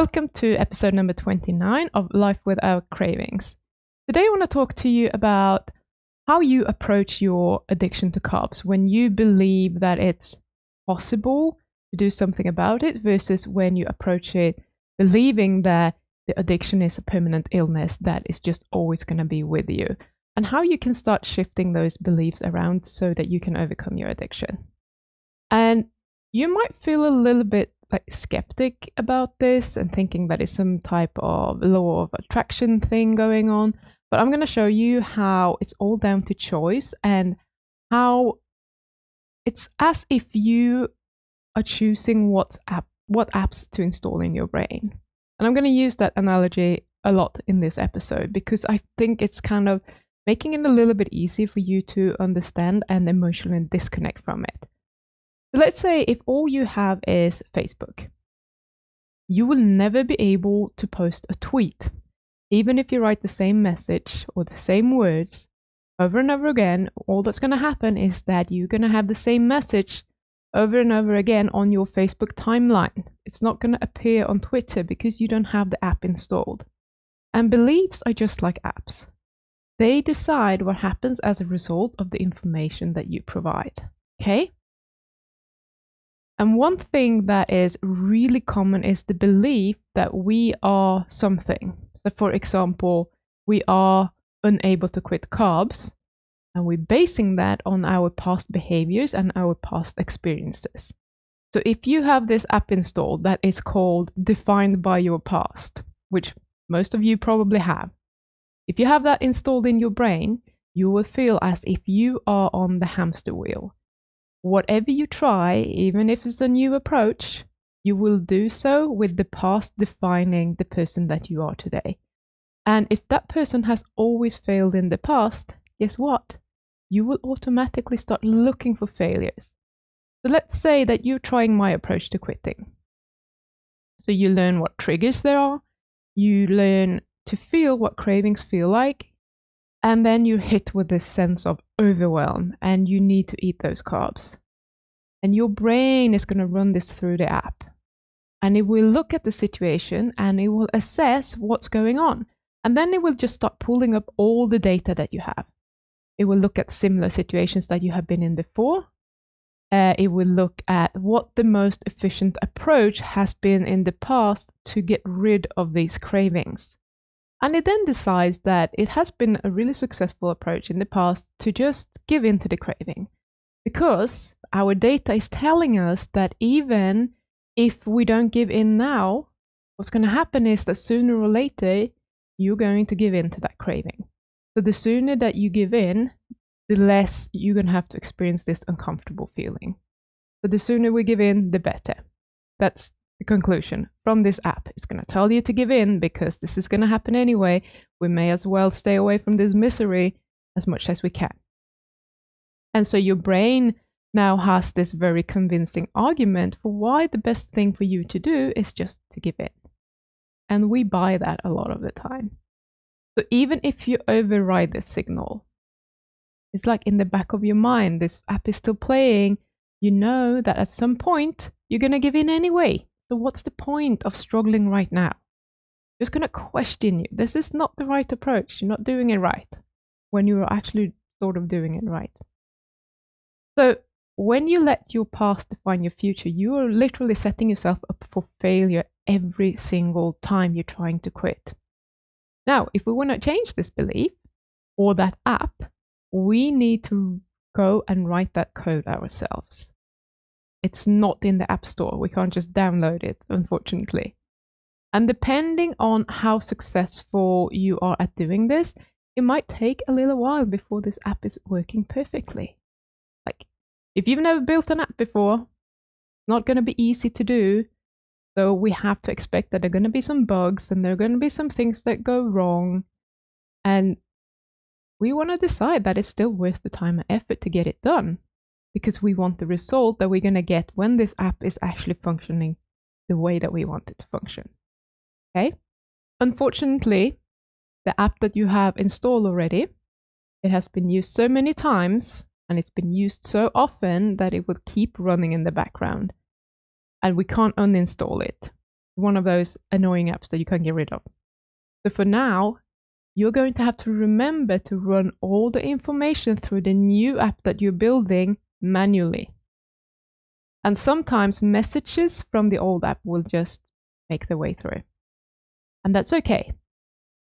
Welcome to episode number 29 of Life Without Cravings. Today I want to talk to you about how you approach your addiction to carbs when you believe that it's possible to do something about it versus when you approach it believing that the addiction is a permanent illness that is just always going to be with you, and how you can start shifting those beliefs around so that you can overcome your addiction. And you might feel a little bit skeptic about this and thinking that it's some type of law of attraction thing going on, but I'm going to show you how it's all down to choice and how it's as if you are choosing what apps to install in your brain. And I'm going to use that analogy a lot in this episode because I think it's kind of making it a little bit easy for you to understand and emotionally disconnect from it. So let's say if all you have is Facebook, you will never be able to post a tweet. Even if you write the same message or the same words over and over again, all that's going to happen is that you're going to have the same message over and over again on your Facebook timeline. It's not going to appear on Twitter because you don't have the app installed. And beliefs are just like apps. They decide what happens as a result of the information that you provide. Okay? And one thing that is really common is the belief that we are something. So for example, we are unable to quit carbs, and we're basing that on our past behaviors and our past experiences. So if you have this app installed that is called Defined by Your Past, which most of you probably have, if you have that installed in your brain, you will feel as if you are on the hamster wheel. Whatever you try, even if it's a new approach, you will do so with the past defining the person that you are today. And if that person has always failed in the past, guess what? You will automatically start looking for failures. So let's say that you're trying my approach to quitting. So you learn what triggers there are, you learn to feel what cravings feel like, and then you're hit with this sense of overwhelm and you need to eat those carbs. And your brain is going to run this through the app. And it will look at the situation and it will assess what's going on. And then it will just start pulling up all the data that you have. It will look at similar situations that you have been in before. It will look at what the most efficient approach has been in the past to get rid of these cravings. And it then decides that it has been a really successful approach in the past to just give in to the craving. Because our data is telling us that even if we don't give in now, what's going to happen is that sooner or later, you're going to give in to that craving. So the sooner that you give in, the less you're going to have to experience this uncomfortable feeling. So the sooner we give in, the better. That's the conclusion from this app. It's going to tell you to give in because this is going to happen anyway. We may as well stay away from this misery as much as we can. And so your brain now has this very convincing argument for why the best thing for you to do is just to give in. And we buy that a lot of the time. So even if you override this signal, it's like in the back of your mind, this app is still playing. You know that at some point you're going to give in anyway. So what's the point of struggling right now? Just going to question you. This is not the right approach. You're not doing it right when you're actually sort of doing it right. So when you let your past define your future, you are literally setting yourself up for failure every single time you're trying to quit. Now, if we want to change this belief or that app, we need to go and write that code ourselves. It's not in the App Store. We can't just download it, unfortunately. And depending on how successful you are at doing this, it might take a little while before this app is working perfectly. Like, if you've never built an app before, it's not going to be easy to do. So we have to expect that there are going to be some bugs and there are going to be some things that go wrong. And we want to decide that it's still worth the time and effort to get it done, because we want the result that we're going to get when this app is actually functioning the way that we want it to function. Okay? Unfortunately, the app that you have installed already, it has been used so many times and it's been used so often that it will keep running in the background. And we can't uninstall it. one of those annoying apps that you can't get rid of. So for now, you're going to have to remember to run all the information through the new app that you're building manually. And sometimes messages from the old app will just make their way through. And that's okay.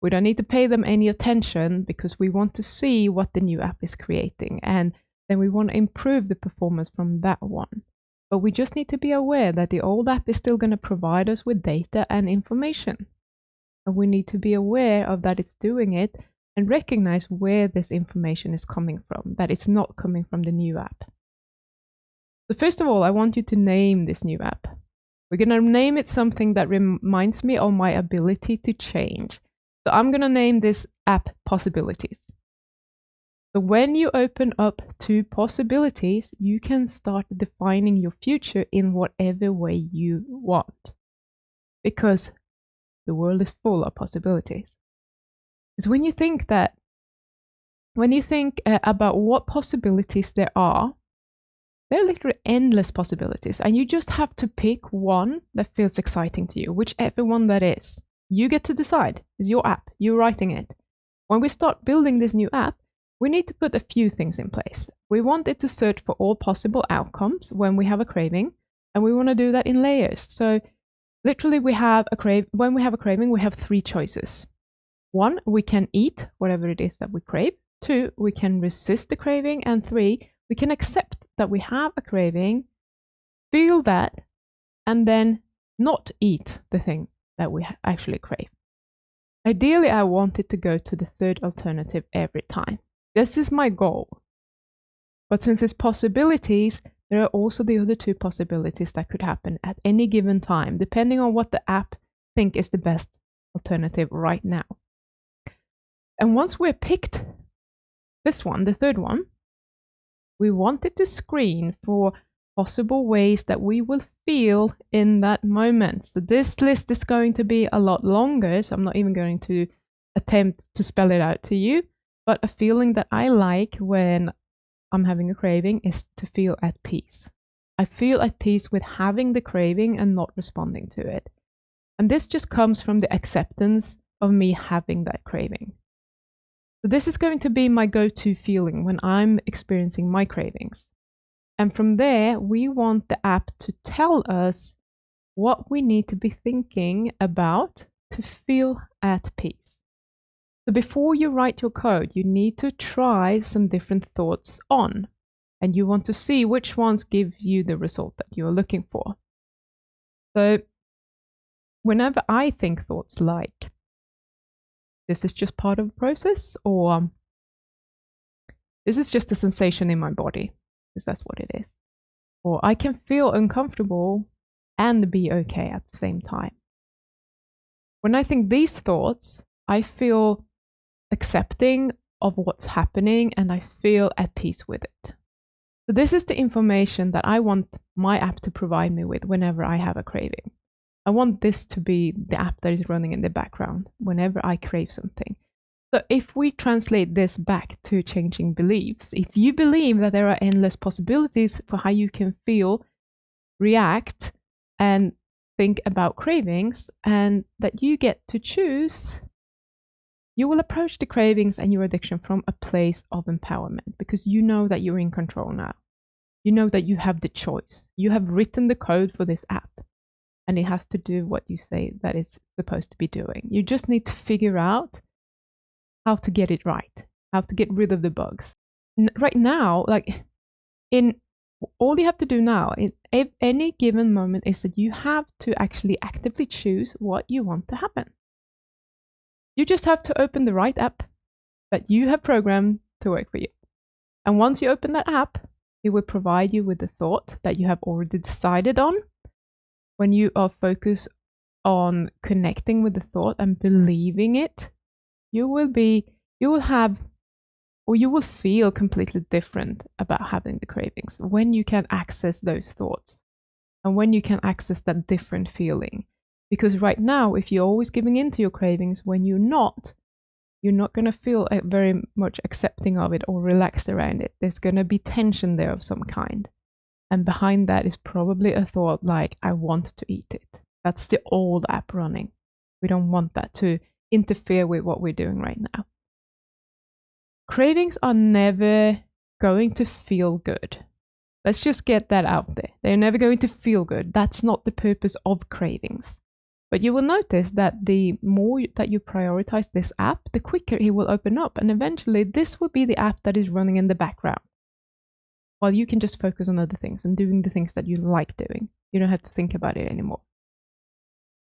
We don't need to pay them any attention because we want to see what the new app is creating. And then we want to improve the performance from that one. But we just need to be aware that the old app is still going to provide us with data and information. And we need to be aware of that it's doing it and recognize where this information is coming from, that it's not coming from the new app. So first of all, I want you to name this new app. We're going to name it something that reminds me of my ability to change. So I'm going to name this app Possibilities. So when you open up to possibilities, you can start defining your future in whatever way you want. Because the world is full of possibilities. Because when you think about what possibilities there are literally endless possibilities, and you just have to pick one that feels exciting to you, whichever one that is. You get to decide. It's your app. You're writing it. When we start building this new app, we need to put a few things in place. We want it to search for all possible outcomes when we have a craving, and we want to do that in layers. So literally, when we have a craving, we have 3 choices. 1, we can eat whatever it is that we crave. 2, we can resist the craving. And 3, we can accept that we have a craving, feel that, and then not eat the thing that we actually crave. Ideally, I want it to go to the 3rd alternative every time. This is my goal. But since it's possibilities, there are also the other 2 possibilities that could happen at any given time, depending on what the app think is the best alternative right now. And once we've picked this one, the 3rd one, we want it to screen for possible ways that we will feel in that moment. So this list is going to be a lot longer, so I'm not even going to attempt to spell it out to you, but a feeling that I like when I'm having a craving is to feel at peace. I feel at peace with having the craving and not responding to it. And this just comes from the acceptance of me having that craving. So this is going to be my go-to feeling when I'm experiencing my cravings. And from there, we want the app to tell us what we need to be thinking about to feel at peace. So before you write your code, you need to try some different thoughts on, and you want to see which ones give you the result that you're looking for. So whenever I think thoughts like, this is just part of the process, or this is just a sensation in my body, because that's what it is. Or I can feel uncomfortable and be okay at the same time. When I think these thoughts, I feel accepting of what's happening and I feel at peace with it. So this is the information that I want my app to provide me with whenever I have a craving. I want this to be the app that is running in the background whenever I crave something. So if we translate this back to changing beliefs, if you believe that there are endless possibilities for how you can feel, react, and think about cravings, and that you get to choose, you will approach the cravings and your addiction from a place of empowerment, because you know that you're in control now. You know that you have the choice. You have written the code for this app, and it has to do what you say that it's supposed to be doing. You just need to figure out how to get it right, how to get rid of the bugs. Right now, all you have to do now in any given moment is that you have to actually actively choose what you want to happen. You just have to open the right app that you have programmed to work for you. And once you open that app, it will provide you with the thought that you have already decided on. When you are focused on connecting with the thought and believing it, you will feel completely different about having the cravings when you can access those thoughts and when you can access that different feeling. Because right now, if you're always giving in to your cravings when you're not going to feel very much accepting of it or relaxed around it. There's going to be tension there of some kind. And behind that is probably a thought like, I want to eat it. That's the old app running. We don't want that to interfere with what we're doing right now. Cravings are never going to feel good. Let's just get that out there. They're never going to feel good. That's not the purpose of cravings. But you will notice that the more that you prioritize this app, the quicker it will open up. And eventually, this will be the app that is running in the background, while you can just focus on other things and doing the things that you like doing. You don't have to think about it anymore.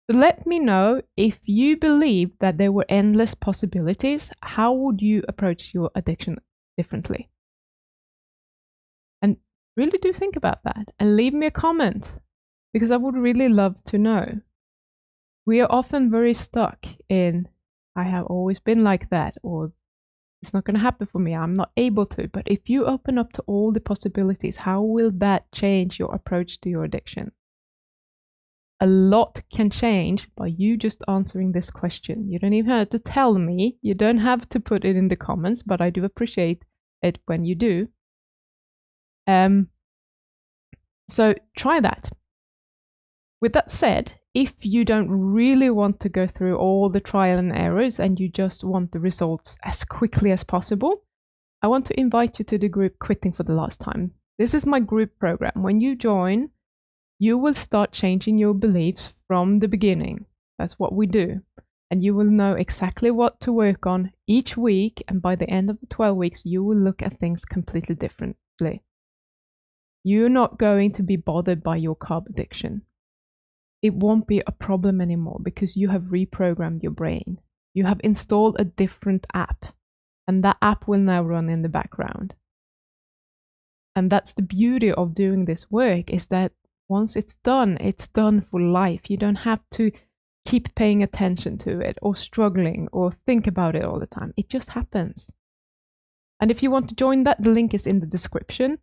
So let me know if you believe that there were endless possibilities, how would you approach your addiction differently? And really do think about that and leave me a comment, because I would really love to know. We are often very stuck in, I have always been like that, or it's not going to happen for me, I'm not able to. But if you open up to all the possibilities, how will that change your approach to your addiction? A lot can change by you just answering this question. You don't even have to tell me. You don't have to put it in the comments, but I do appreciate it when you do. So try that. With that said, if you don't really want to go through all the trial and errors and you just want the results as quickly as possible, I want to invite you to the group Quitting for the Last Time. This is my group program. When you join, you will start changing your beliefs from the beginning. That's what we do. And you will know exactly what to work on each week. And by the end of the 12 weeks, you will look at things completely differently. You're not going to be bothered by your carb addiction. It won't be a problem anymore because you have reprogrammed your brain. You have installed a different app, and that app will now run in the background. And that's the beauty of doing this work, is that once it's done for life. You don't have to keep paying attention to it or struggling or think about it all the time. It just happens. And if you want to join that, the link is in the description.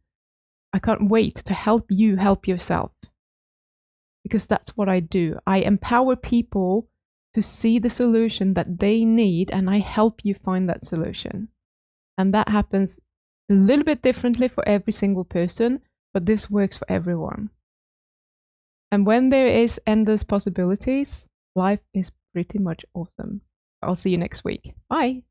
I can't wait to help you help yourself, because that's what I do. I empower people to see the solution that they need, and I help you find that solution. And that happens a little bit differently for every single person, but this works for everyone. And when there is endless possibilities, life is pretty much awesome. I'll see you next week. Bye.